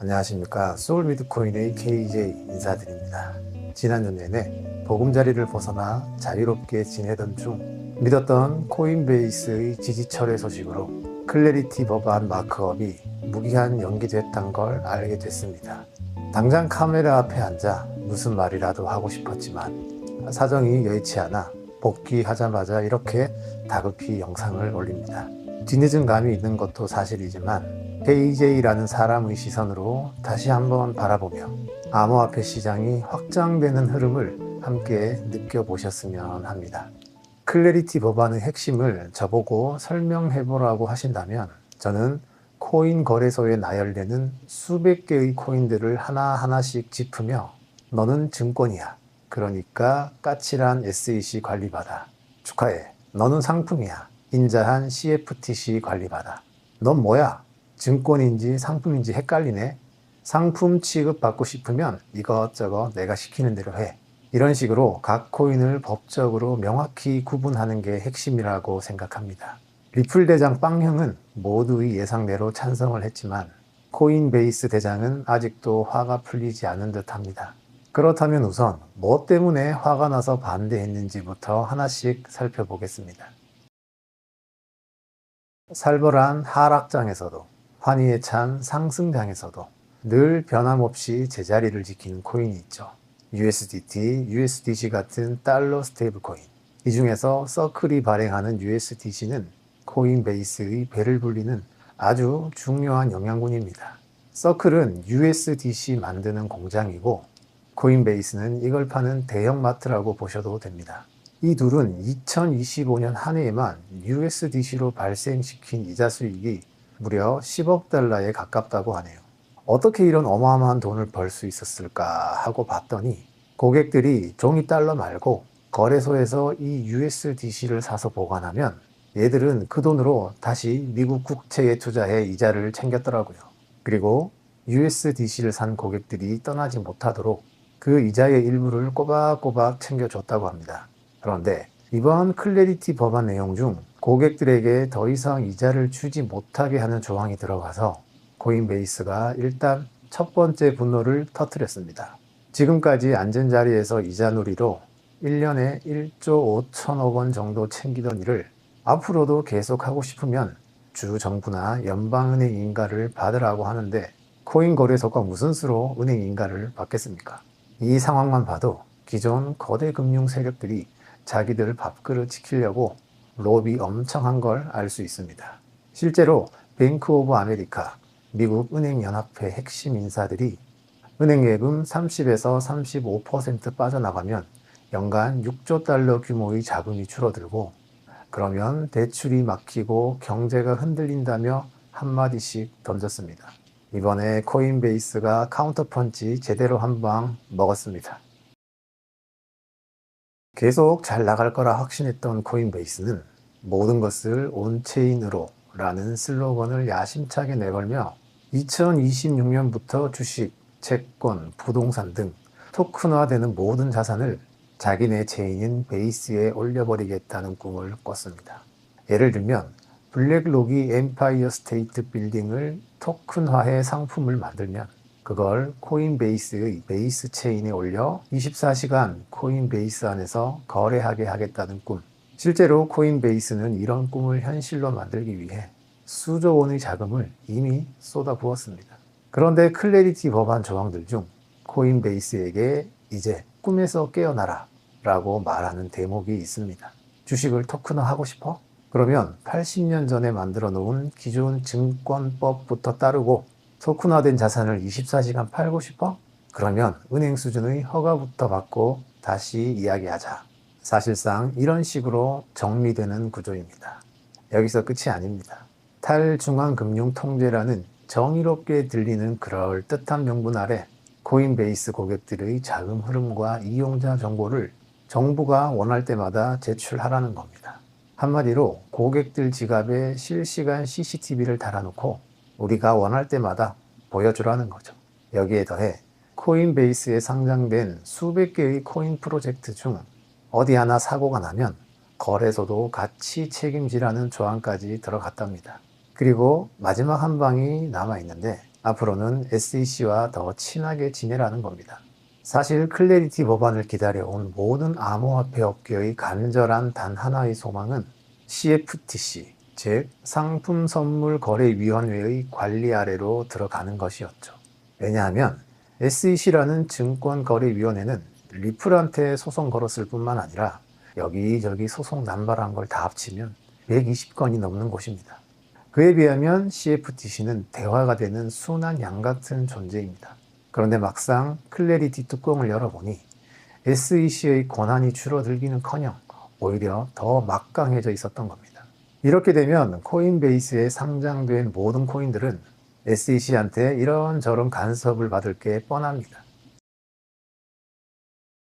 안녕하십니까. 소울비트코인의 KJ 인사드립니다. 지난주 내내 보금자리를 벗어나 자유롭게 지내던 중 믿었던 코인베이스의 지지철회 소식으로 클래리티 법안 마크업이 무기한 연기됐던 걸 알게 됐습니다. 당장 카메라 앞에 앉아 무슨 말이라도 하고 싶었지만 사정이 여의치 않아 복귀하자마자 이렇게 다급히 영상을 올립니다. 뒤늦은 감이 있는 것도 사실이지만 KJ라는 사람의 시선으로 다시 한번 바라보며 암호화폐 시장이 확장되는 흐름을 함께 느껴보셨으면 합니다. 클래리티 법안의 핵심을 저보고 설명해보라고 하신다면 저는 코인 거래소에 나열되는 수백 개의 코인들을 하나하나씩 짚으며 너는 증권이야. 그러니까 까칠한 SEC 관리받아. 축하해. 너는 상품이야. 인자한 CFTC 관리받아. 넌 뭐야? 증권인지 상품인지 헷갈리네. 상품 취급받고 싶으면 이것저것 내가 시키는 대로 해. 이런 식으로 각 코인을 법적으로 명확히 구분하는 게 핵심이라고 생각합니다. 리플 대장 빵형은 모두의 예상대로 찬성을 했지만 코인베이스 대장은 아직도 화가 풀리지 않은 듯합니다. 그렇다면 우선 뭐 때문에 화가 나서 반대했는지부터 하나씩 살펴보겠습니다. 살벌한 하락장에서도 환희에 찬 상승장에서도 늘 변함없이 제자리를 지키는 코인이 있죠. USDT, USDC 같은 달러 스테이블 코인. 이 중에서 서클이 발행하는 USDC는 코인베이스의 배를 불리는 아주 중요한 영양분입니다. 서클은 USDC 만드는 공장이고 코인베이스는 이걸 파는 대형마트라고 보셔도 됩니다. 이 둘은 2025년 한 해에만 USDC로 발생시킨 이자 수익이 무려 10억 달러에 가깝다고 하네요. 어떻게 이런 어마어마한 돈을 벌 수 있었을까 하고 봤더니 고객들이 종이 달러 말고 거래소에서 이 USDC를 사서 보관하면 얘들은 그 돈으로 다시 미국 국채에 투자해 이자를 챙겼더라고요. 그리고 USDC를 산 고객들이 떠나지 못하도록 그 이자의 일부를 꼬박꼬박 챙겨줬다고 합니다. 그런데 이번 클래리티 법안 내용 중 고객들에게 더 이상 이자를 주지 못하게 하는 조항이 들어가서 코인베이스가 일단 첫 번째 분노를 터뜨렸습니다. 지금까지 앉은 자리에서 이자놀이로 1년에 1조 5천억 원 정도 챙기던 일을 앞으로도 계속하고 싶으면 주 정부나 연방은행 인가를 받으라고 하는데 코인 거래소가 무슨 수로 은행 인가를 받겠습니까? 이 상황만 봐도 기존 거대 금융 세력들이 자기들 밥그릇 지키려고 로비 엄청 한 걸 알 수 있습니다. 실제로 뱅크 오브 아메리카, 미국 은행연합회 핵심 인사들이 은행 예금 30에서 35% 빠져나가면 연간 6조 달러 규모의 자금이 줄어들고 그러면 대출이 막히고 경제가 흔들린다며 한마디씩 던졌습니다. 이번에 코인베이스가 카운터펀치 제대로 한 방 먹었습니다. 계속 잘 나갈 거라 확신했던 코인베이스는 모든 것을 온체인으로 라는 슬로건을 야심차게 내걸며 2026년부터 주식, 채권, 부동산 등 토큰화되는 모든 자산을 자기네 체인인 베이스에 올려버리겠다는 꿈을 꿨습니다. 예를 들면 블랙록이 엠파이어 스테이트 빌딩을 토큰화해 상품을 만들면 그걸 코인베이스의 베이스 체인에 올려 24시간 코인베이스 안에서 거래하게 하겠다는 꿈. 실제로 코인베이스는 이런 꿈을 현실로 만들기 위해 수조 원의 자금을 이미 쏟아부었습니다. 그런데 클래리티 법안 조항들 중 코인베이스에게 이제 꿈에서 깨어나라 라고 말하는 대목이 있습니다. 주식을 토큰화하고 싶어? 그러면 80년 전에 만들어 놓은 기존 증권법부터 따르고 토큰화된 자산을 24시간 팔고 싶어? 그러면 은행 수준의 허가부터 받고 다시 이야기하자. 사실상 이런 식으로 정리되는 구조입니다. 여기서 끝이 아닙니다. 탈중앙금융통제라는 정의롭게 들리는 그럴듯한 명분 아래 코인베이스 고객들의 자금 흐름과 이용자 정보를 정부가 원할 때마다 제출하라는 겁니다. 한마디로 고객들 지갑에 실시간 CCTV를 달아놓고 우리가 원할 때마다 보여주라는 거죠. 여기에 더해 코인베이스에 상장된 수백 개의 코인 프로젝트 중 어디 하나 사고가 나면 거래소도 같이 책임지라는 조항까지 들어갔답니다. 그리고 마지막 한 방이 남아있는데 앞으로는 SEC와 더 친하게 지내라는 겁니다. 사실 클래리티 법안을 기다려온 모든 암호화폐 업계의 간절한 단 하나의 소망은 CFTC, 즉 상품선물거래위원회의 관리 아래로 들어가는 것이었죠. 왜냐하면 SEC라는 증권거래위원회는 리플한테 소송 걸었을 뿐만 아니라 여기저기 소송 남발한 걸 다 합치면 120건이 넘는 곳입니다. 그에 비하면 CFTC는 대화가 되는 순한 양 같은 존재입니다. 그런데 막상 클래리티 뚜껑을 열어보니 SEC의 권한이 줄어들기는커녕 오히려 더 막강해져 있었던 겁니다. 이렇게 되면 코인베이스에 상장된 모든 코인들은 SEC한테 이런저런 간섭을 받을 게 뻔합니다.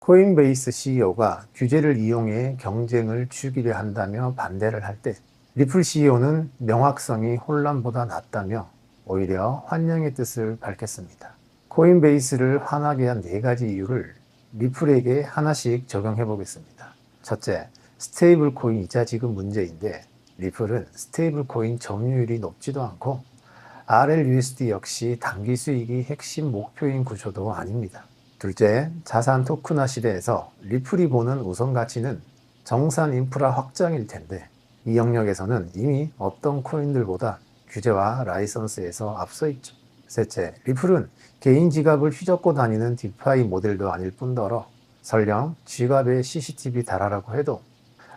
코인베이스 CEO가 규제를 이용해 경쟁을 죽이려 한다며 반대를 할 때 리플 CEO는 명확성이 혼란보다 낫다며 오히려 환영의 뜻을 밝혔습니다. 코인베이스를 화나게 한 4가지 이유를 리플에게 하나씩 적용해 보겠습니다. 첫째, 스테이블 코인 이자 지급 문제인데 리플은 스테이블 코인 점유율이 높지도 않고 RLUSD 역시 단기 수익이 핵심 목표인 구조도 아닙니다. 둘째, 자산 토큰화 시대에서 리플이 보는 우선 가치는 정산 인프라 확장일 텐데 이 영역에서는 이미 어떤 코인들보다 규제와 라이선스에서 앞서 있죠. 셋째, 리플은 개인 지갑을 휘젓고 다니는 디파이 모델도 아닐 뿐더러 설령 지갑에 CCTV 달아라고 해도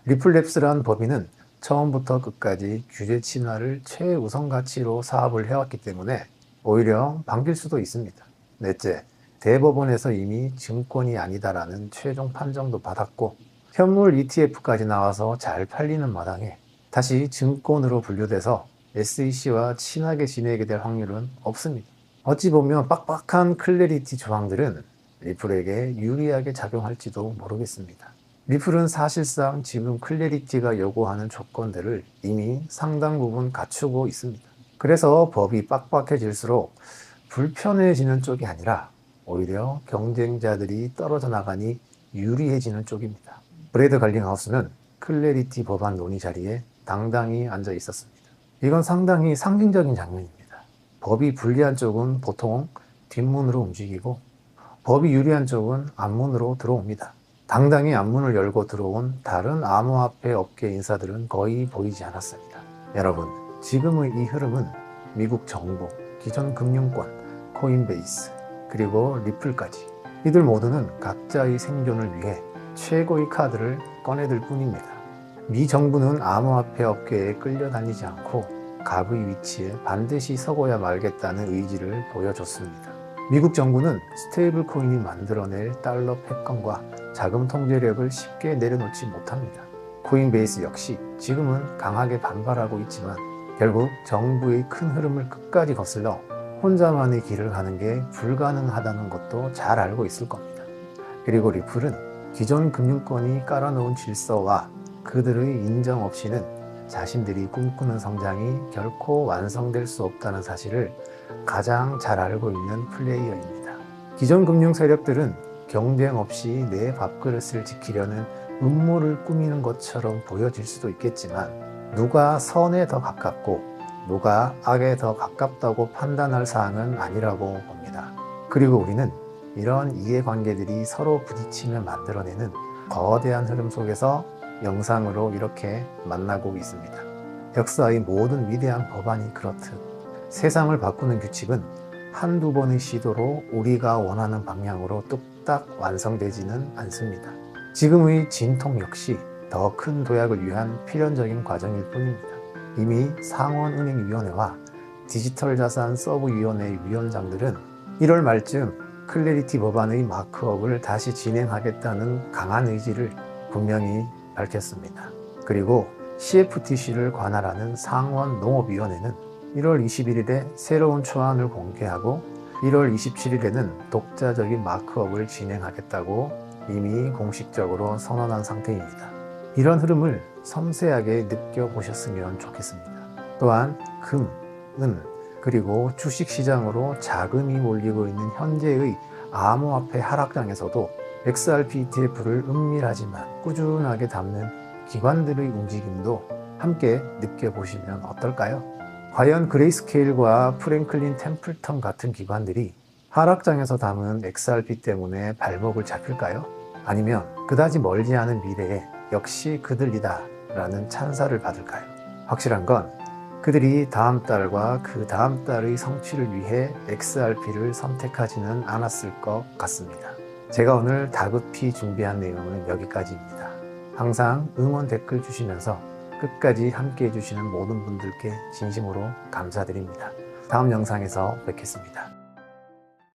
리플랩스란 법인은 처음부터 끝까지 규제 친화를 최우선 가치로 사업을 해왔기 때문에 오히려 반길 수도 있습니다. 넷째, 대법원에서 이미 증권이 아니다라는 최종 판정도 받았고 현물 ETF까지 나와서 잘 팔리는 마당에 다시 증권으로 분류돼서 SEC와 친하게 지내게 될 확률은 없습니다. 어찌 보면 빡빡한 클래리티 조항들은 리플에게 유리하게 작용할지도 모르겠습니다. 리플은 사실상 지금 클래리티가 요구하는 조건들을 이미 상당 부분 갖추고 있습니다. 그래서 법이 빡빡해질수록 불편해지는 쪽이 아니라 오히려 경쟁자들이 떨어져 나가니 유리해지는 쪽입니다. 브래드 갈링하우스는 클래리티 법안 논의 자리에 당당히 앉아 있었습니다. 이건 상당히 상징적인 장면입니다. 법이 불리한 쪽은 보통 뒷문으로 움직이고 법이 유리한 쪽은 앞문으로 들어옵니다. 당당히 앞문을 열고 들어온 다른 암호화폐 업계 인사들은 거의 보이지 않았습니다. 여러분, 지금의 이 흐름은 미국 정부, 기존 금융권, 코인베이스, 그리고 리플까지 이들 모두는 각자의 생존을 위해 최고의 카드를 꺼내들 뿐입니다. 미 정부는 암호화폐 업계에 끌려다니지 않고 갑의 위치에 반드시 서고야 말겠다는 의지를 보여줬습니다. 미국 정부는 스테이블 코인이 만들어낼 달러 패권과 자금 통제력을 쉽게 내려놓지 못합니다. 코인베이스 역시 지금은 강하게 반발하고 있지만 결국 정부의 큰 흐름을 끝까지 거슬러 혼자만의 길을 가는 게 불가능하다는 것도 잘 알고 있을 겁니다. 그리고 리플은 기존 금융권이 깔아놓은 질서와 그들의 인정 없이는 자신들이 꿈꾸는 성장이 결코 완성될 수 없다는 사실을 가장 잘 알고 있는 플레이어입니다. 기존 금융 세력들은 경쟁 없이 내 밥그릇을 지키려는 음모를 꾸미는 것처럼 보여질 수도 있겠지만 누가 선에 더 가깝고 누가 악에 더 가깝다고 판단할 사항은 아니라고 봅니다. 그리고 우리는 이런 이해관계들이 서로 부딪히며 만들어내는 거대한 흐름 속에서 영상으로 이렇게 만나고 있습니다. 역사의 모든 위대한 법안이 그렇듯 세상을 바꾸는 규칙은 한두 번의 시도로 우리가 원하는 방향으로 뚝딱 완성되지는 않습니다. 지금의 진통 역시 더 큰 도약을 위한 필연적인 과정일 뿐입니다. 이미 상원은행위원회와 디지털자산서브위원회 위원장들은 1월 말쯤 클래리티 법안의 마크업을 다시 진행하겠다는 강한 의지를 분명히 밝혔습니다. 그리고 CFTC를 관할하는 상원농업위원회는 1월 21일에 새로운 초안을 공개하고 1월 27일에는 독자적인 마크업을 진행하겠다고 이미 공식적으로 선언한 상태입니다. 이런 흐름을 섬세하게 느껴보셨으면 좋겠습니다. 또한 금, 은, 그리고 주식시장으로 자금이 몰리고 있는 현재의 암호화폐 하락장에서도 XRP ETF를 은밀하지만 꾸준하게 담는 기관들의 움직임도 함께 느껴보시면 어떨까요? 과연 그레이스케일과 프랭클린 템플턴 같은 기관들이 하락장에서 담은 XRP 때문에 발목을 잡힐까요? 아니면 그다지 멀지 않은 미래에 역시 그들이다 라는 찬사를 받을까요? 확실한 건 그들이 다음 달과 그 다음 달의 성취를 위해 XRP를 선택하지는 않았을 것 같습니다. 제가 오늘 다급히 준비한 내용은 여기까지입니다. 항상 응원 댓글 주시면서 끝까지 함께 해주시는 모든 분들께 진심으로 감사드립니다. 다음 영상에서 뵙겠습니다.